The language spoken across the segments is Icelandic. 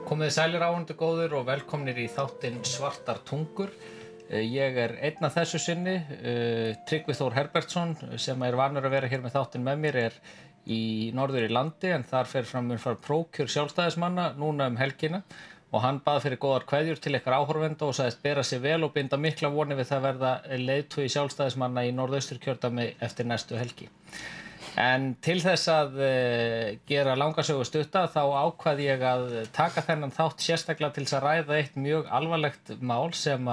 Komið sælir áhorfendur góðir og velkomnir í þáttinn Svartar tungur. Ég einn af þessu sinni, Tryggvi Þór Herbertsson, sem vanur að vera hér með þáttinn með mér, í norður í landi, en þar mun fara prófkjör sjálfstæðismanna núna helgina. Og hann bað fyrir góðar kveðjur til ykkar áhorfenda og sagðist bera sig vel og binda mikla vonir við það verða leiðtogi sjálfstæðismanna í Norðausturkjördæmi eftir næstu helgi. En til þess að gera langa sögu stutta þá ákvað ég að taka þennan þátt sérstaklega til þess að ræða eitt mjög alvarlegt mál sem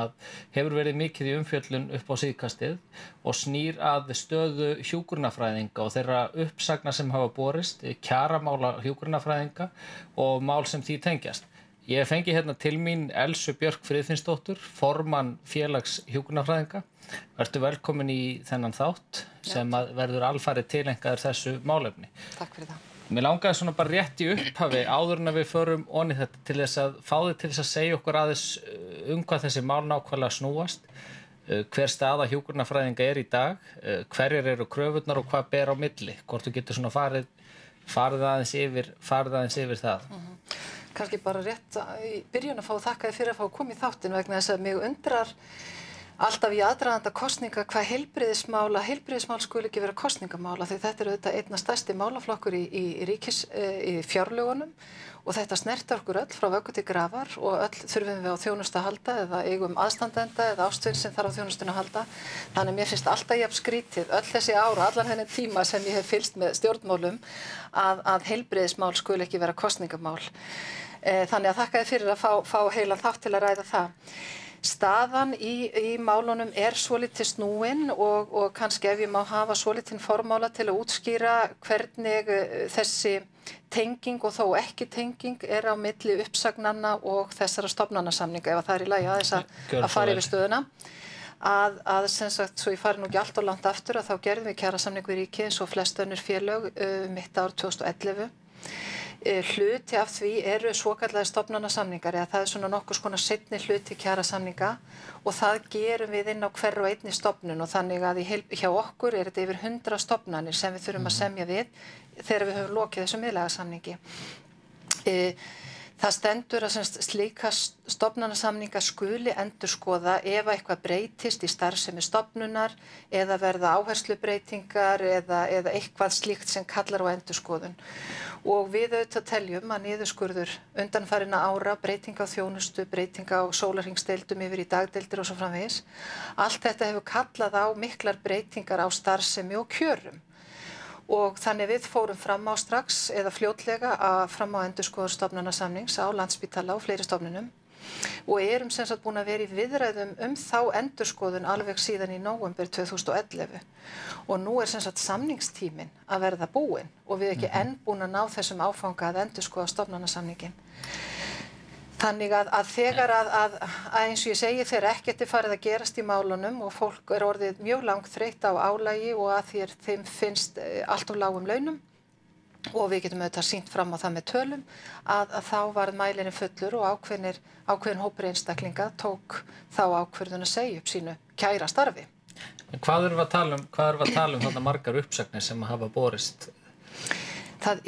hefur verið mikið í umfjöllun upp á síðkastið og snýr að stöðu hjúkrunarfræðinga og þeirra uppsagna sem hafa borist, kjaramála hjúkrunarfræðinga og mál sem því tengjast. Ég fengi hérna til mín Elsu Björk Friðfinnsdóttur, formann félags hjúkrunarfræðinga. Vertu velkomin í þennan þátt sem verður alfarið tileinkaður þessu málefni. Takk fyrir það. Mér langaði svona bara rétt í upphafi áður en við förum onni þetta til þess að fá þig til þess að segja okkur aðeins hvað þessi mál nákvæmlega snúast, hver staða hjúkrunarfræðinga í dag, hverjar eru kröfurnar og hvað ber á milli. Hvort þú getur svona farið aðeins yfir það. Kannski bara rétt í byrjun að fá þakka þér fyrir að fá að koma í þáttinn vegna þess að mig undrar alltaf í aðdraganda kosninga hvað heilbrigðismál skuli ekki vera kosningamála því þetta auðvitað einna stærsti málaflokkur í fjárlögunum og þetta snertir okkur öll frá vöggu til grafar og öll þurfum við á þjónustu að halda eða eigum aðstandenda eða ástvin sem þarf á þjónustuna að halda. Þannig mér finnst alltaf jafn skrítið öll þessi ár og allan þennan tíma sem ég hef fylgst með stjórnmálum að heilbrigðismál skuli ekki vera kosningamál. Þannig að þakka þér fyrir að fá heilan þátt til að ræða það. Staðan í málunum svolítið snúin og kannski ef ég má hafa svolítinn formála til að útskýra hvernig þessi tenging og þó ekki tenging á milli uppsagnanna og þessara stofnanasamninga ef það í lagi aðeins að fara yfir stöðuna. Að sem sagt, svo ég fari nú ekki allt og langt aftur að þá gerðum við kjarasamning við ríkið eins og flest önnur félög mitt ár 2011. Hluti af því eru svokallaðir stofnanasamningar eða það svona nokkurs konar seinni hluti kjarasamninga og það gerum við inn á hver og einni stofnun og þannig að hjá okkur þetta yfir 100 stofnanir sem við þurfum að semja við þegar við höfum lokið þessum miðlægasamningi. Það stendur að slíka stofnanasamninga skuli endurskoða ef eitthvað breytist í starfsemi stofnunar eða verða áherslubreytingar eða eitthvað slíkt sem kallar á endurskoðun. Og við auðvitað teljum að niðurskurður undanfarinna ára, breyting á þjónustu, breyting á sólarhringsdeildum yfir í dagdeildir og svo framvegis. Allt þetta hefur kallað á miklar breytingar á starfsemi og kjörum. Og þannig við fórum fram á strax eða fljótlega fram á endurskoðun stofnanasamnings á Landspítala og fleiri stofnunum og erum sem sagt búin að vera í viðræðum þá endurskoðun alveg síðan í nóvember 2011 og nú sem sagt samningstíminn að verða búinn og við ekki enn búin að ná þessum áfanga að endurskoða stofnanasamningin. Þannig að þegar eins og ég segi þegar ekkert farið að gerast í málunum og fólk orðið mjög langþreytt á álagi og að þeim finnst allt of lágum launum og við getum auðvitað sýnt fram á það með tölum að þá varð mælirinn fullur og ákveðin hópur einstaklinga tók þá ákvörðun að segja upp sínu kæra starfi. En hvað erum við að tala um þarna margar uppsagnir sem hafa borist? Það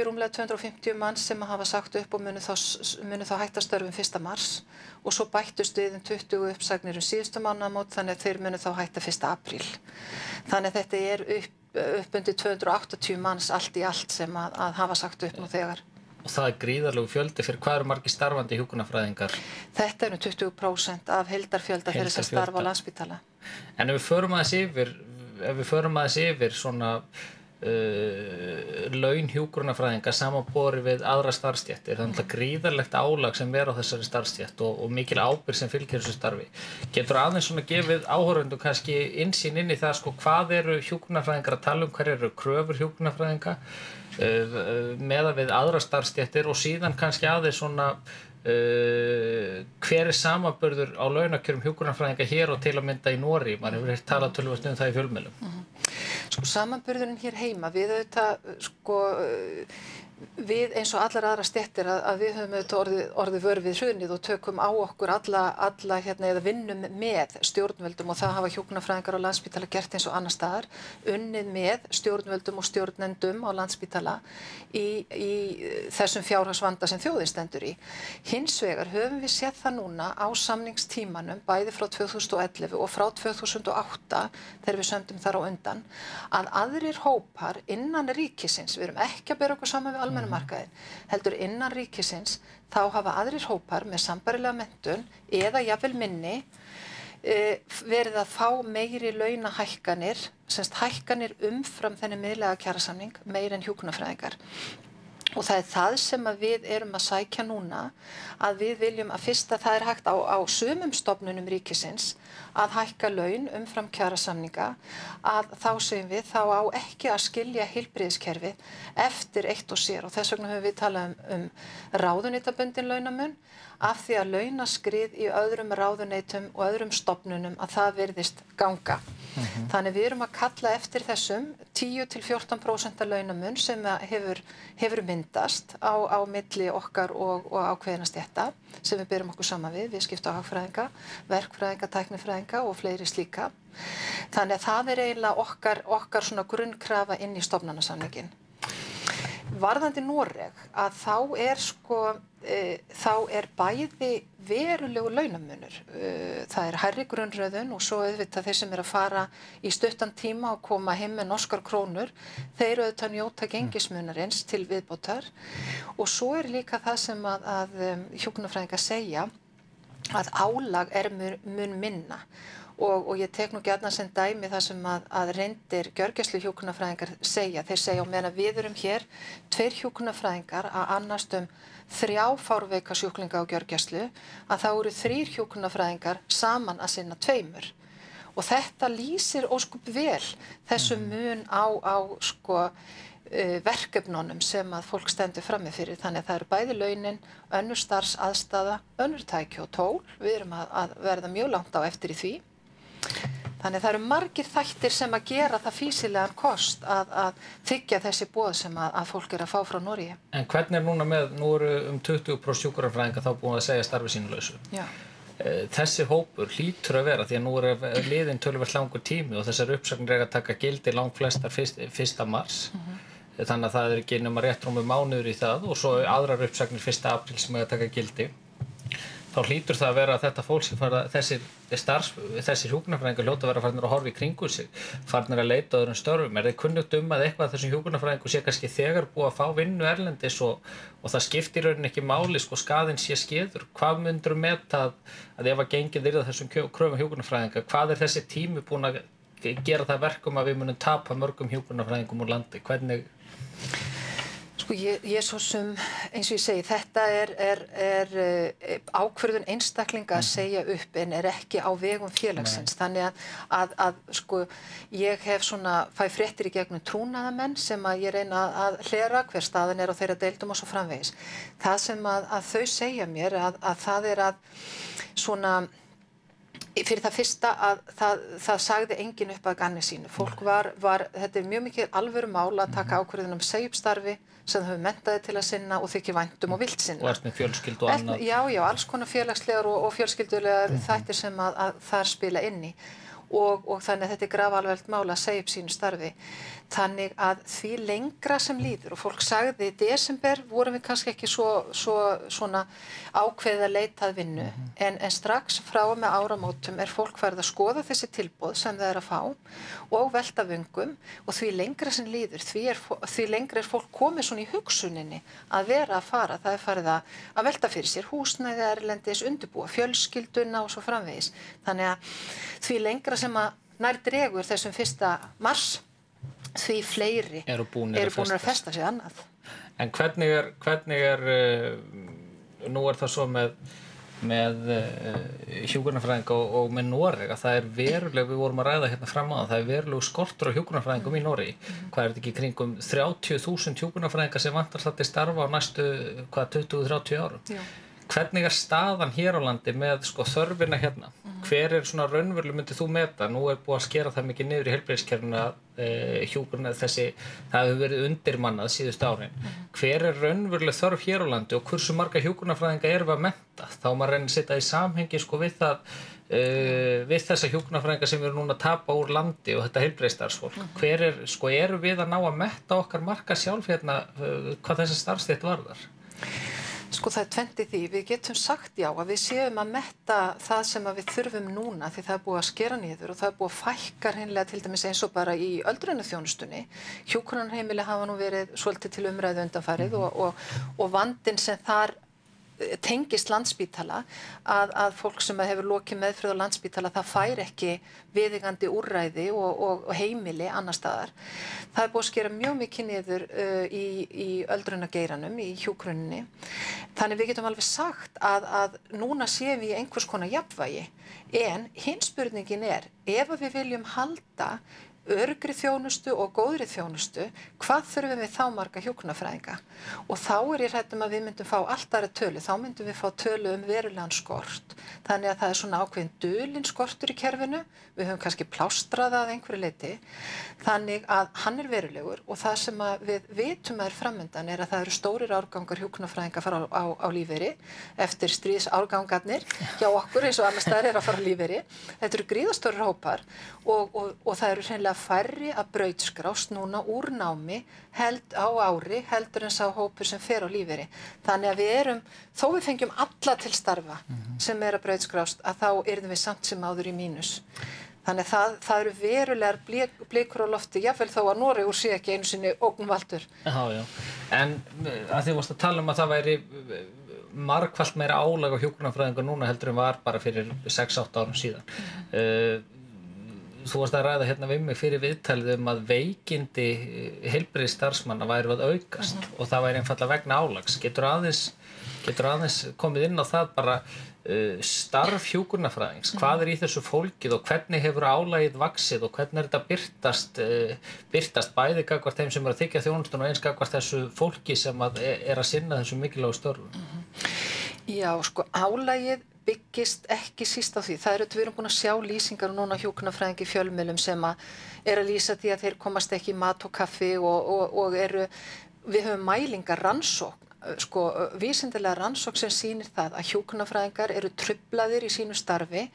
rúmlega 250 manns sem hafa sagt upp og munu þá hætta störfum 1. mars og svo bættust við 20 uppsagnir síðustu mánaðamót þannig að þeir munu þá hætta 1. apríl. Þannig að þetta upp undir 280 manns allt í allt sem að hafa sagt upp nú þegar. Og það gríðarlegu fjöldi fyrir hvað eru margir starfandi hjúkrunarfræðingar? Þetta 20% af heildarfjölda fyrir þess að starfa á Landspítala. En ef við förum aðeins yfir svona laun hjúkrunarfræðinga samanborið við aðra starfsstéttir, það er gríðarlegt álag sem á þessari starfsstétt og mikil ábyrgð sem fylgir þessu starfi. Getur aðeins svona gefið áhorfendum kannski innsýn inn í það hvað eru hjúkrunarfræðingar að tala hverjar eru kröfur hjúkrunarfræðinga meðan við aðra starfsstéttir og síðan kannski aðeins svona hver samanburður á launakjörum hjúkrunarfræðinga hér og til að mynda í Noregi, maður hefur talað töluvert það í fjölmiðlum. Samanburðurinn hér heima, við auðvitað við eins og allar aðra stéttir að við höfum auðvitað orðið vör við hrunið og tökum á okkur alla eða vinnum með stjórnvöldum og það hafa hjúkrunarfræðingar á Landspítala gert eins og annars staðar, unnið með stjórnvöldum og stjórnendum á Landspítala í þessum fjárhagsvanda sem þjóðin stendur í. Hins vegar höfum við séð það núna á samningstímanum bæði frá 2011 og frá 2008 þegar við sömdum þar á undan að aðrir hópar innan ríkisins, við erum ekki að bera okkur saman við almenna markaðinn, heldur innan ríkisins þá hafa aðrir hópar með sambærilega menntun eða jafnvel minni verið að fá meiri launahækkanir, semst hækkanir umfram þennan miðlæga kjarasamning meir en hjúkrunarfræðingar. Og það það sem að við erum að sækja núna, að við viljum að fyrst að það hægt á sumum stofnunum ríkisins að hækka laun umfram kjarasamninga, að þá segjum við þá á ekki að skilja heilbrigðiskerfið eftir eitt og sér og þess vegna höfum við talað um ráðuneytabundin launamun af því að launaskrið í öðrum ráðuneytum og öðrum stofnunum að það virðist ganga. Þannig við erum að kalla eftir þessum 10–14% launamun sem hefur myndast á milli okkar og ákveðina stétta sem við berum okkur saman við skipta á hagfræðinga, verkfræðinga, tæknifræðinga og fleiri slíka. Þannig að það eiginlega okkar svona grunnkrafa inn í stofnanasamningin. Varðandi Noreg að þá er bæði verulegu launamunur. Það hærri grunnröðun og svo auðvitað þeir sem að fara í stuttan tíma og koma heim með norskar krónur, þeir auðvitað njóta gengismunarins til viðbótar og svo líka það sem að hjúkrunarfræðingar segja að álag mun minna. Og ég tek nú gjarnan sem dæmi það sem að reyndir gjörgæsluhjúkrunarfræðingar segja. Þeir segja á meðan við erum hér 2 hjúkrunarfræðingar að annast 3 fárveika sjúklinga á gjörgæslu að þá eru 3 hjúkrunarfræðingar saman að sinna 2. Og þetta lýsir óskup vel þessum mun á verkefnunum sem að fólk stendur frammi fyrir. Þannig að það eru bæði launin, önnur starfsaðstaða, önnur tæki og tól. Við erum að verða mjög langt á eftir í því. Þannig að það eru margir þættir sem að gera það fýsilegan kost að þiggja þessi boð sem að fólk að fá frá Noregi. En hvernig nú eru 20% hjúkrunarfræðinga þá búin að segja starfi sínu lausu? Já. Þessi hópur hlýtur að vera því að nú liðin töluvert langur tími og þessar uppsagnir að taka gildi langflestar 1. mars. Þannig að það ekki nema rétt rúmur mánuður í það og svo aðrar uppsagnir 1. apríl sem að taka gildi. Þá hlýtur það að vera að þetta fólk sem þessir hjúkrunarfræðingar hljóta að vera farnir að horfa í kringum sig, farnir að leita öðrum störfum. Er þið kunnugt að eitthvað af þessum hjúkrunarfræðingum sé kannski þegar búið að fá vinnu erlendis og það skiptir rauninni ekki máli, skaðinn sé skeður? Hvað myndirðu meta að ef að gengið yrði þessum kröfum hjúkrunarfræðinga, hvað er þessi tími búin að gera það verkum að við munum tapa mörgum hjúkrunarfræðingum úr landi? Hvernig? Ég svo sem, eins og ég segi, þetta er ákvörðun einstaklinga að segja upp en er ekki á vegum félagsins. Þannig að ég hef fæ fréttir í gegnum trúnaðamenn sem að ég reyna að hlera hver staðan er á þeirra deildum og svo framvegis. Það sem að þau segja mér að það er að fyrir það fyrsta að það sagði enginn upp að ganni sínu. Fólk þetta er mjög mikið alvöru mál að taka ákvörðun segja upp starfi sem þau menntaði til að sinna og þykir væntum og vilt sinna. Og ert með fjölskyldu og annað. Já, alls konar félagslegar og fjölskyldulegar þættir sem að þar spila inn í. Og þannig að þetta er grafalvarlegt mál að segja upp sínu starfi. Þannig að því lengra sem líður og fólk sagði í desember vorum við kannski ekki svona ákveðið að leita að vinnu en strax frá með áramótum er fólk farið að skoða þessi tilboð sem það er að fá og velta vöngum og því lengra sem líður því lengra er fólk komið svona í hugsuninni að vera að fara. Það er farið að velta fyrir sér húsnæði erlendis, undirbúa fjölskylduna og svo framvegis. Þannig að því lengra sem að nær dregur þessum 1. mars því fleiri eru búnir að festa sig annað. En hvernig er nú er það svo með hjúkrunarfræðinga og með Noreg að það er veruleg, við vorum að ræða hérna fram á það er veruleg skortur á hjúkrunarfræðingum í Noregi. Hvað er þetta ekki kringum 30.000 hjúkrunarfræðinga sem vantar það til starfa á næstu 20-30 árum? Já. Hvernig er staðan hér á landi með þörfina hérna? Hver svona raunverulega myndið þú meta? Nú búið að skera það mikið niður í heilbrigðiskerfinu að hjúkrun það hefur verið undirmannað síðustu árin. Hver raunverulega þörf hér á landi og hversu marga hjúkrunarfræðinga erum við að mennta? Þá maður reynir að setja í samhengi við það við þessa hjúkrunarfræðinga sem við erum núna að tapa úr landi og þetta heilbrigðisstarfsfólk. Hver erum við að ná að metta okkar marka sjálf hérna hvað þessi starfsstétt varðar? Það er tvennt í því. Við getum sagt já að við séum að metta það sem að við þurfum núna því það er búið að skera niður og það er búið að fækka hreinlega til dæmis eins og bara í öldrunarþjónustunni. Hjúkrunarheimili hafa nú verið svolítið til umræðu undanfarið og vandinn sem þar tengist Landspítala að fólk sem hefur lokið meðferð á Landspítala það fær ekki viðeigandi úrræði og heimili annar staðar. Það er búið að skera mjög mikið niður í öldrunargeiranum, í hjúkruninni. Þannig við getum alveg sagt að núna séum við í einhvers konar jafnvægi. En hin spurningin ef við viljum halda öruggri þjónustu og góðri þjónustu, hvað þurfum við þá marga hjúkrunarfræðinga? Og þá ég hrædd að við myndum fá allt aðra tölu, þá myndum við fá tölu verulegan skort. Þannig að það er svona ákveðin dulinn skortur í kerfinu, við höfum kannski plástrað að einhverju leyti, þannig að hann verulegur og það sem við vitum framundan að það eru stórir árgangar hjúkrunarfræðinga að fara á lífeyri, eftir stríðsárgangarnir hjá okkur eins og annars staðar að fara á lífeyri. Þetta eru gríðarstórir hópar og það eru hreinlega færri að brautskrást núna úr námi á ári heldur en sá hópur sem fer á lífeyri. Þannig að við þó við fengjum alla til starfa sem að brautskrást að þá yrðum við samt sem áður í mínus. Þannig að það eru verulegar blikur á lofti, jafnvel þó að Noregur sé ekki einu sinni ógnvaldur. Já. En að þið varst að tala að það væri margfalt meira álag á hjúkrunarfræðinga núna heldur en var bara fyrir 6-8 árum síðan. Þú varst að ræða hérna við mig fyrir viðtalið að veikindi heilbrigðisstarfsmanna væru að aukast og það væri einfaldlega vegna álags. Getur aðeins komið inn á það bara starf hjúkrunarfræðings, hvað í þessu fólkið og hvernig hefur álagið vaxið og hvernig þetta birtast bæði gagnvart þeim sem að þiggja þjónustuna og eins gagnvart þessu fólki sem að sinna þessu mikilvægu störfum? Já, álagið byggist ekki síst á því. Við erum búin að sjá lýsingar núna hjúkrunarfræðinga í fjölmiðlum sem að lýsa því að þeir komast ekki í mat og kaffi og við höfum mælingar rannsókn, vísindalega rannsókn sem sýnir það að hjúkrunarfræðingar eru truflaðir í sínu starfi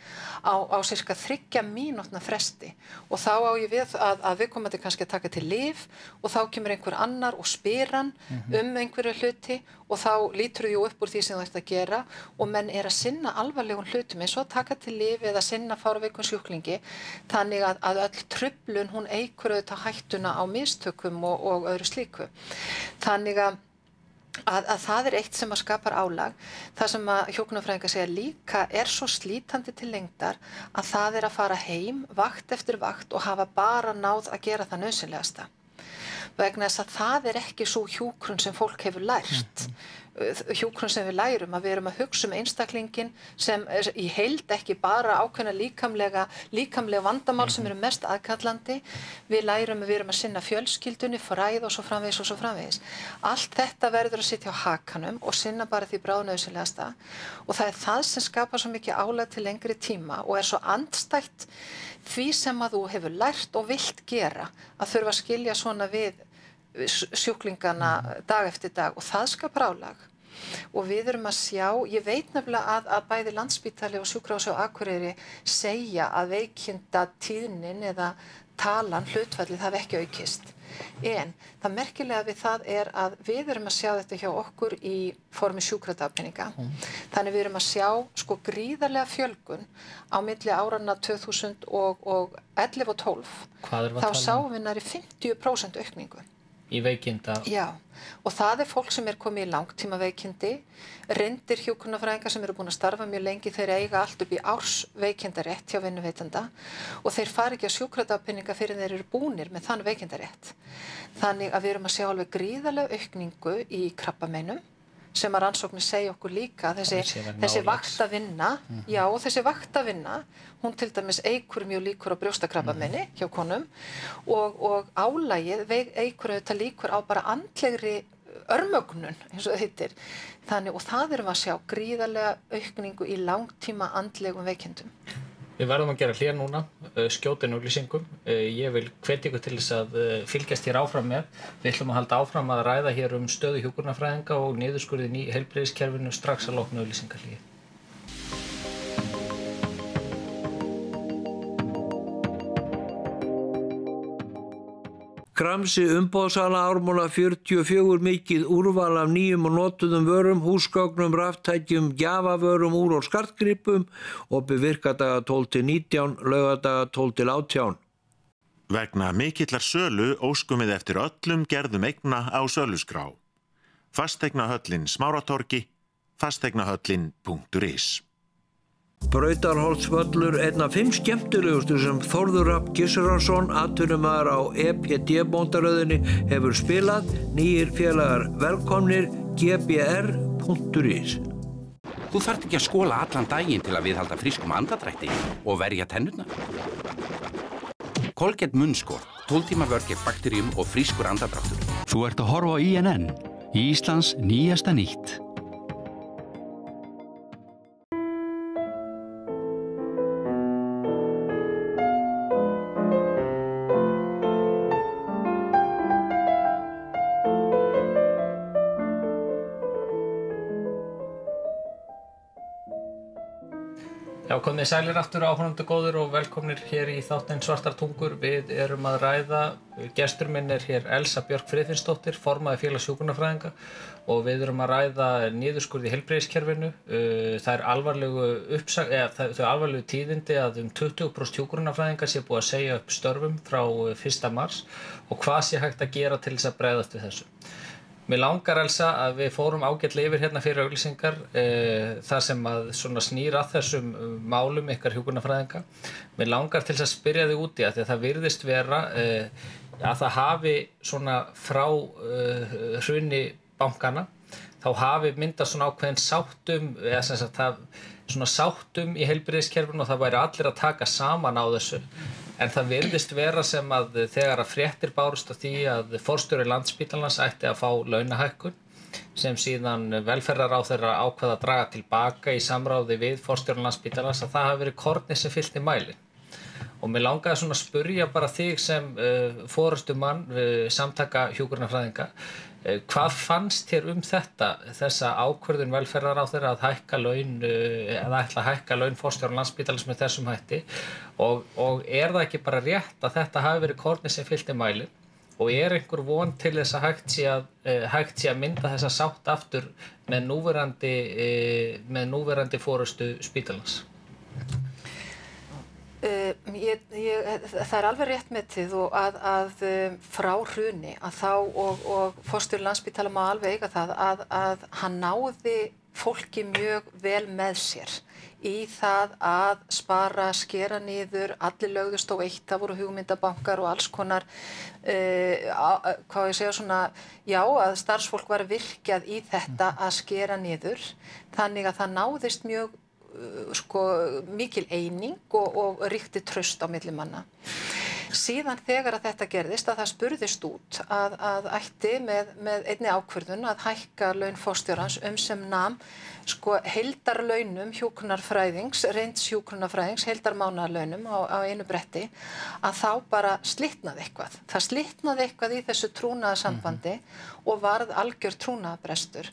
á sirka 3 mínútna fresti og þá á ég við að viðkomandi kannski að taka til lyf og þá kemur einhver annar og spyr hann einhverju hluti og þá lítur þú upp úr því sem þú ert að gera og menn að sinna alvarlegum hlutum eins og að taka til lyf eða sinna fárveikum sjúklingi þannig að öll truflun hún eykur auðvitað hættuna á mistökum og öðru slíku. Þannig að það eitt sem að skapar álag. Það sem að hjúkrunarfræðingar segja líka svo slítandi til lengdar að það að fara heim vakt eftir vakt og hafa bara náð að gera það nauðsynlegasta. Vegna þess að það ekki sú hjúkrun sem fólk hefur lært. Hjúkrun sem við lærum að við erum að hugsa einstaklingin sem í heild ekki bara ákveðna líkamlega vandamál sem eru mest aðkallandi. Við lærum að við erum að sinna fjölskyldunni, fræð og svo framvegis. Allt þetta verður að sitja á hakanum og sinna bara því bráðnauðsynlegasta og það það sem skapar svo mikið álag til lengri tíma og svo andstætt því sem að þú hefur lært og vilt gera að þurfa að skilja svona við sjúklingana dag eftir dag og það skapar álag og við erum að sjá, ég veit nefnilega að bæði Landspítali og Sjúkrahúsið á Akureyri segja að veikindatíðnin eða talan hlutfallið hafi ekki aukist en það merkilega við það að við erum að sjá þetta hjá okkur í formi sjúkradagpeninga þannig við erum að sjá gríðarlega fjölgun á milli áranna 2011 og 12 þá sáum við nærri 50% aukningu í veikinda. Já, og það fólk sem komið í langtíma veikindi, reyndir hjúkrunarfræðingar sem eru búin að starfa mjög lengi, þeir eiga allt upp í árs veikindarétt hjá vinnuveitanda og þeir fara ekki á sjúkradagpeninga fyrir þeir eru búnir með þann veikindarétt. Þannig að við erum að sjá alveg gríðarlega aukningu í krabbameinum sem að rannsóknir segja okkur líka þessi vaktavinna já, og þessi vaktavinna hún til dæmis eykur mjög líkur á brjóstakrabbameini hjá konum og álagið eykur auðvitað líkur á bara andlegri örmögnun eins og það heitir þannig og það erum að sjá gríðarlega aukningu í langtíma andlegum veikindum. Við verðum að gera hlé núna, skjóta inn auglýsingum. Ég vil hvetja ykkur til þess að fylgjast hér áfram með. Við ætlum að halda áfram að ræða hér stöðu hjúkrunarfræðinga og niðurskurðinn í heilbrigðiskerfinu strax að loknu auglýsingahléi. Kramsi umboðssala Ármúla 44 mikið úrval af nýjum og notuðum vörum, húsgögnum, raftækjum, gjafavörum, úr- og skartgripum, opið virkadaga 12-19, laugadaga 12-18. Vegna mikillar sölu óskum við eftir öllum gerðum eigna á söluskrá. Fasteignahöllin Smáratorgi, fasteignahöllin.is. Brautarholtsvöllur, einn af 5 skemmtilegustu sem Þórður Rafn Gissurarson, atvinnumaður á EPD-bóndaröðinni, hefur spilað. Nýir félagar velkomnir, gbr.is. Þú þarft ekki að skóla allan daginn til að viðhalda frískum andadrætti og verja tennurnar. Colgate munnskor, 12 tíma vörn gegn bakteríum og frískur andadráttur. Þú ert að horfa á INN, Íslands nýjasta nýtt. Já, komið sælir aftur áhorfendur góðir og velkomnir hér í þáttinn Svartar tungur. Við erum að ræða, gestur minn hér Elsa Björk Friðfinnsdóttir, formaður félags hjúkrunarfræðinga, og við erum að ræða niðurskurð í heilbrigðiskerfinu. Það þau alvarlegu tíðindi að 20% hjúkrunarfræðinga sé búið að segja upp störfum frá 1. mars og hvað sé hægt að gera til þess að bregðast við þessu. Mér langar, Elsa, að við fórum ágætlega yfir hérna fyrir auglýsingar þar sem að svona snýr að þessum málum ykkar hjúkrunarfræðinga. Mér langar til þess að spyrja þig út í því að það virðist vera að það hafi svona frá hruni bankana, þá hafi myndast svona ákveðin sáttum, eða sem sagt það svona sáttum í heilbrigðiskerfinu og það væri allir að taka saman á þessu. En það virðist vera sem að þegar að fréttir bárust af því að forstjóri Landspítalans ætti að fá launahækkun sem síðan velferðarráðherra ákvað að draga tilbaka í samráði við forstjóri Landspítalans, að það hafi verið kornið sem fyllti mælinn. Og mér langaði svona að spyrja bara þig sem forystumann samtaka hjúkrunarfræðinga, hvað fannst þér þessa ákvörðun velferðarráðherra að hækka laun, eða ætla að hækka laun forstjóra Landspítalans með þessum hætti, og er það ekki bara rétt að þetta hafi verið kornið sem fyllti mælinn, og er einhver von til þess að hægt sé að mynda þessa sátt aftur með núverandi forystu spítalans? Það er alveg rétt metið og að frá hruni að þá og forstjóri Landspítala má alveg eiga það að hann náði fólki mjög vel með sér í það að spara, skera niður, allir lögðust á eitt, það voru hugmyndabankar og alls konar, hvað ég segja svona, já, að starfsfólk var virkjað í þetta að skera niður, þannig að það náðist mjög mikil eining og ríkti traust á milli manna. Síðan þegar að þetta gerðist að það spurðist út að ætti með einni ákvörðun að hækka laun forstjórans sem nam heildarlaunum hjúkrunarfræðings, reynds hjúkrunarfræðings, heildarmánaðarlaunum á einu bretti, að þá bara slitnaði eitthvað. Það slitnaði eitthvað í þessu trúnaðarsambandi og varð algjör trúnaðarbrestur.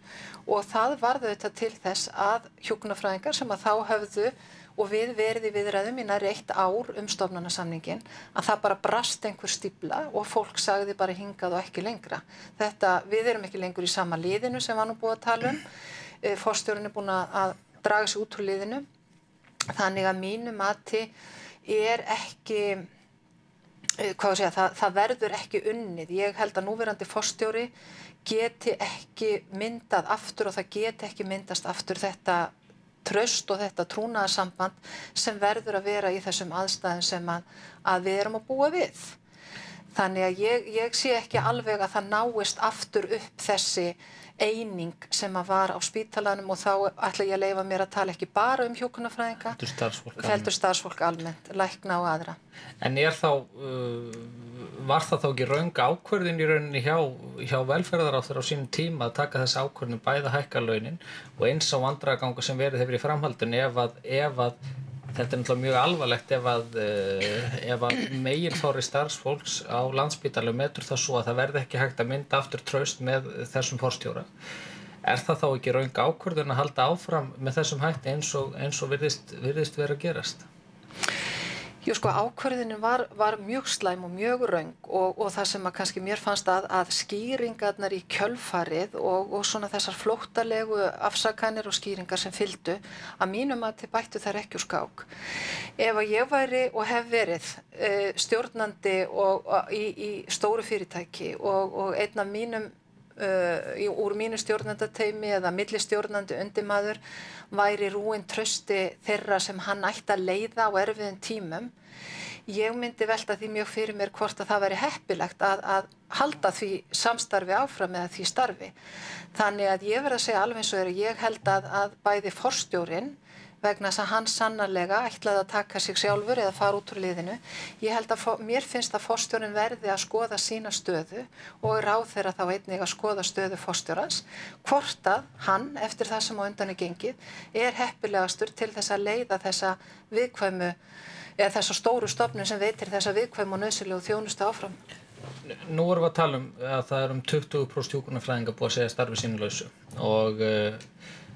Og það varð auðvitað til þess að hjúkrunarfræðingar sem að þá höfðu og við verið í viðræðum í nærri 1 ár stofnanasamninginn, að það bara brast einhver stífla og fólk sagði bara hingað og ekki lengra. Við erum ekki lengur í sama liðinu sem var nú búið að tala um. Forstjórinn er búinn að draga sig út úr liðinu. Þannig að mínu mati er ekki, það verður ekki unnið. Ég held að núverandi forstjóri geti ekki myndað aftur og það geti ekki myndast aftur þetta traust og þetta trúnaðarsamband sem verður að vera í þessum aðstæðum sem að við erum að búa við. Þannig að ég sé ekki alveg að það náist aftur upp þessi eining sem að var á spítalanum og þá ætla ég að leyfa mér að tala ekki bara hjúkrunarfræðinga, heldur starfsfólk almennt, lækna og aðra. En var það þá ekki röng ákvörðun í rauninni hjá velferðarráðherra á sínum tíma að taka þessi ákvörðun bæði hækka launin og eins á vandræðaganga sem verið hefur í framhaldinu ef að þetta náttúrulega mjög alvarlegt ef að meginþorri starfsfólks á Landspítalanum metur það svo að það verði ekki hægt að mynda aftur traust með þessum forstjóra. Það þá ekki röng ákvörðun að halda áfram með þessum hætti eins og virðist vera að gerast? Jú, sko, ákvörðunin var mjög slæm og mjög röng og það sem að kannski mér fannst að skýringarnar í kjölfarið og svona þessar flóttalegu afsakanir og skýringar sem fylgdu, að mínum að til bættu þær ekki úr skák. Ef að ég væri og hef verið stjórnandi í stóru fyrirtæki og einn af mínum úr mínu stjórnandateymi eða millistjórnandi undirmaður væri rúin trausti þeirra sem hann ætti að leiða á erfiðum tímum. Ég myndi velta því mjög fyrir mér hvort að það væri heppilegt að halda því samstarfi áfram eða því starfi. Þannig að ég verð að segja alveg eins og ég held að bæði forstjórinn vegna þess að hann sannarlega ætlaði að taka sig sjálfur eða fara út úr liðinu. Ég held að mér finnst að forstjórinn verði að skoða sína stöðu og ráðherra þá einnig að skoða stöðu forstjórans, hvort að hann, eftir það sem á undan gengið, heppilegastur til þess að leiða þessa viðkvæmu, eða þessa stóru stofnun sem veitir þessa viðkvæmu og nauðsynlegu þjónustu áfram. Nú erum við að tala að það 20% hjúkrunarfræðinga búið að segja starfi sínu lausu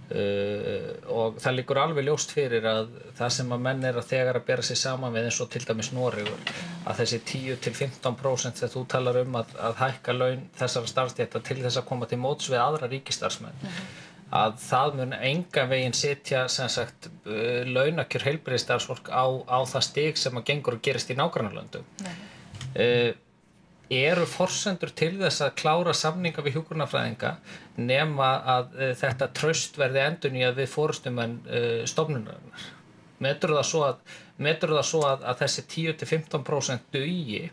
og það liggur alveg ljóst fyrir að það sem að menn að þegar að bera sig saman við eins og til dæmis Noregur, að þessi 10-15% þegar þú talar að hækka laun þessara starfsstétta til þess að koma til móts við aðra ríkisstarfsmenn, að það mun engan veginn setja sem sagt launakjör heilbrigðisstarfsfólk á það stig sem að gengur og gerist í nágrannalöndum. Eru forsendur til þess að klára samninga við hjúkrunarfræðinga nema að þetta traust verði endurnýjað við forystumenn stofnunarinnar? Metur það svo að þessi 10-15% dugi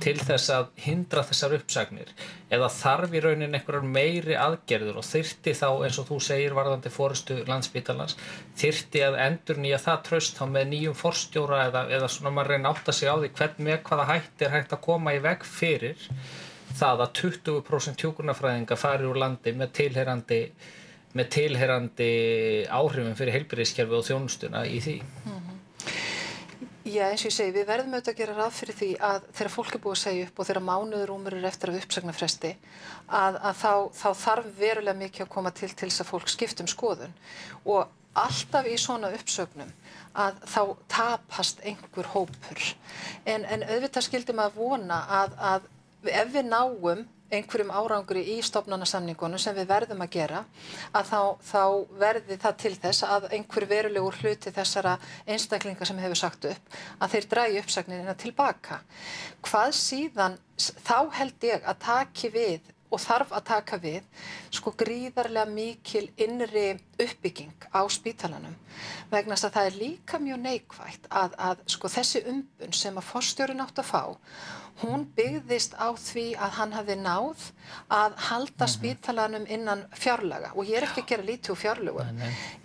til þess að hindra þessar uppsagnir, eða þarf í rauninni einhverjar meiri aðgerðir og þyrfti þá, eins og þú segir varðandi forystu Landspítalans, þyrfti að endurnýja það traust þá með nýjum forstjóra eða svona maður reyna að átta sig á því með hvaða hætti hægt að koma í veg fyrir það að 20% hjúkrunarfræðinga fari úr landi með tilheyrandi áhrifum fyrir heilbrigðiskerfið og þjónustuna í því. Já, eins og ég segi, við verðum auðvitað að gera ráð fyrir því að þegar fólk búið að segja upp og þegar mánuður rúmur eftir af uppsagnarfresti að þá þarf verulega mikið að koma til þess að fólk skipti skoðun og alltaf í svona uppsögnum að þá tapast einhver hópur en auðvitað skildi maður vona að ef við náum einhverjum árangri í stofnanasamningunum sem við verðum að gera að þá verði það til þess að einhver verulegur hluti þessara einstaklinga sem hefur sagt upp að þeir dragi uppsagnirina tilbaka. Hvað síðan, þá held ég að taki við og þarf að taka við sko gríðarlega mikil innri uppbygging á spítalanum vegna þess að það líka mjög neikvætt að sko þessi umbun sem að forstjórinn átti að fá hún byggðist á því að hann hafði náð að halda spítalanum innan fjárlaga og ég ekki að gera lítið úr fjárlögum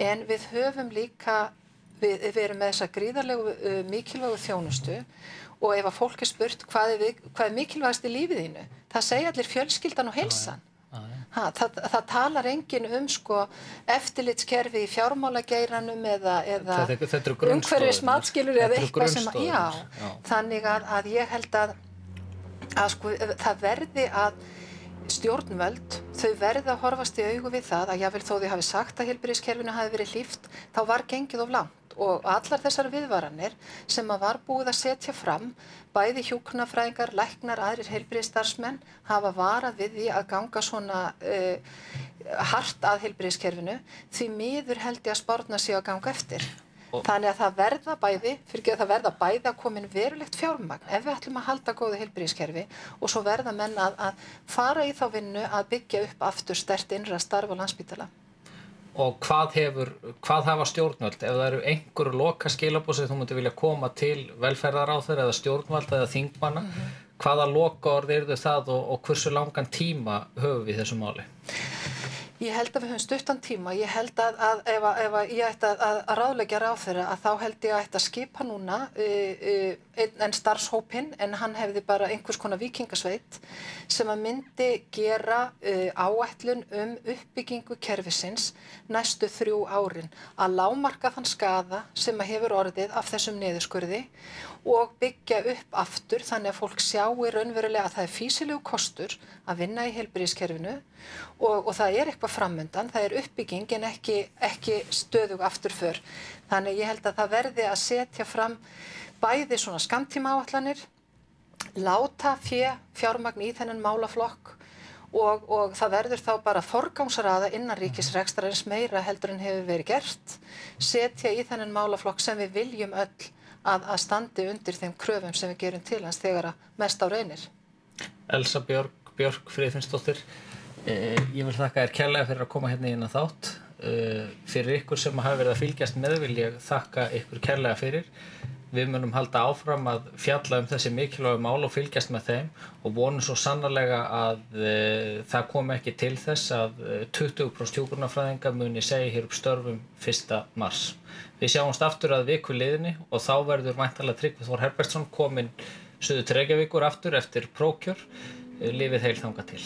en við höfum líka við erum með þessa gríðarlegu mikilvægu þjónustu og ef að fólk spurt hvað mikilvægast í lífið þínu, það segja allir fjölskyldan og heilsan. Það talar enginn sko eftirlitskerfi í fjármálageiranum eða umhverfismatskilur eða eitthvað sem þannig að ég held að sko það verði að stjórnvöld, þau verði að horfast í augu við það að jafnvel þó þau hafi sagt að heilbrigðiskerfinu hafi verið hlíft, þá var gengið of langt og allar þessar viðvaranir sem að var búið að setja fram, bæði hjúkrunarfræðingar, læknar, aðrir heilbrigðisstarfsmenn hafa varað við því að ganga svona hart að heilbrigðiskerfinu, því miður held ég að spárna sig að ganga eftir. Þannig að það verða bæði að koma inn verulegt fjármagn ef við ætlum að halda góðu heilbrigðiskerfi og svo verða menn að fara í þá vinnu að byggja upp aftur sterkt innra starf á Landspítala. Og hvað hafa stjórnvöld, ef það eru einhverju loka skilaboð sem þú myndir vilja koma til velferðarráðherra eða stjórnvalda eða þingmanna, hvaða lokaorð eru það og hversu langan tíma höfum við þessu máli? Ég held að við höfum stuttan tíma. Ég held að ef ég ætti að ráðleggja ráðherra að þá held ég að ætti að skipa núna en starfshópinn en hann hefði bara einhvers konar víkingasveit sem að myndi gera áætlun uppbyggingu kerfisins næstu 3 árin að lágmarka þann skaða sem að hefur orðið af þessum niðurskurði og byggja upp aftur þannig að fólk sjái raunverulega að það er fýsilegu kostur að vinna í heilbrigðiskerfinu og það er eitthvað framundan, það er uppbygging en ekki stöðug afturför. Þannig ég held að það verði að setja fram bæði svona skammtímaáætlanir, láta fjármagn í þennan málaflokk og það verður þá bara forgangsraða innan ríkisrekstrarins meira heldur en hefur verið gert, setja í þennan málaflokk sem við viljum öll að standi undir þeim kröfum sem við gerum til hans þegar að mest á reynir. Elsa Björk Friðfinnsdóttir, ég vil þakka þér kærlega fyrir að koma hérna inn á þátt. Fyrir ykkur sem hafa verið að fylgjast með vil ég þakka ykkur kærlega fyrir. Við munum halda áfram að fjalla þessi mikilvægu mál og fylgjast með þeim og vonum svo sannarlega að það komi ekki til þess að 20% hjúkrunarfræðinga muni segja hér upp störfum 1. mars. Við sjáumst aftur að viku liðinni og þá verður væntanlega Tryggvi Þór Herbertsson kominn suður til Reykjavíkur aftur eftir prófkjör. Lifið heil þangað til.